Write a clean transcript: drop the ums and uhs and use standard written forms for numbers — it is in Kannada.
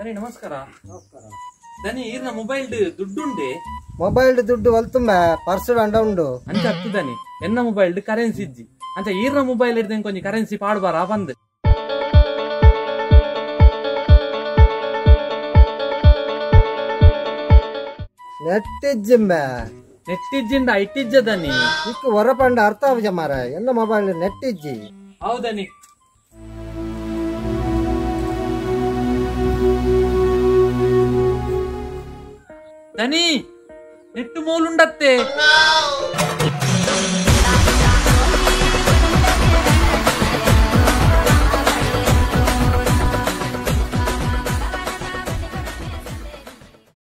ದನಿ ನಮಸ್ಕಾರ. ದನಿ ಈರ್ನ ಮೊಬೈಲ್ ದುಡ್ಡುಂಡೆ ಮೊಬೈಲ್ ದುಡ್ಡು ಒಲ್ತುಂಬ ಪರ್ಸ್ ಅಂಡ ಉಂಡು ಅಂಚ ಹತ್ತದನಿ ಎನ್ನ ಮೊಬೈಲ್ ಕರೆನ್ಸಿ ಇಜ್ಜಿ ಅಂಚ ಈರ್ನ ಮೊಬೈಲ್ ಹಿಡ್ದೇನ್ ಕೊಂಚ ಕರೆನ್ಸಿ ಪಾಡ್ಬಾರ ಬಂದ್ ನೆಟ್ ಇಜ್ಜಿಂಬ ನೆಟ್ ಇಜ್ಜಿಂದ ಇಟ್ಟಿಜ್ಜದನಿ ಇಕ್ಕ ಹೊರಪಂಡ ಅರ್ಥ ಆವಜ ಮಾರ ಎನ್ನ ಮೊಬೈಲ್ ನೆಟ್ ಇಜ್ಜಿ ಹೌದನಿ. ದನಿ ನೆಟ್ಟು ಮೂಲುಂಡತ್ತೆ.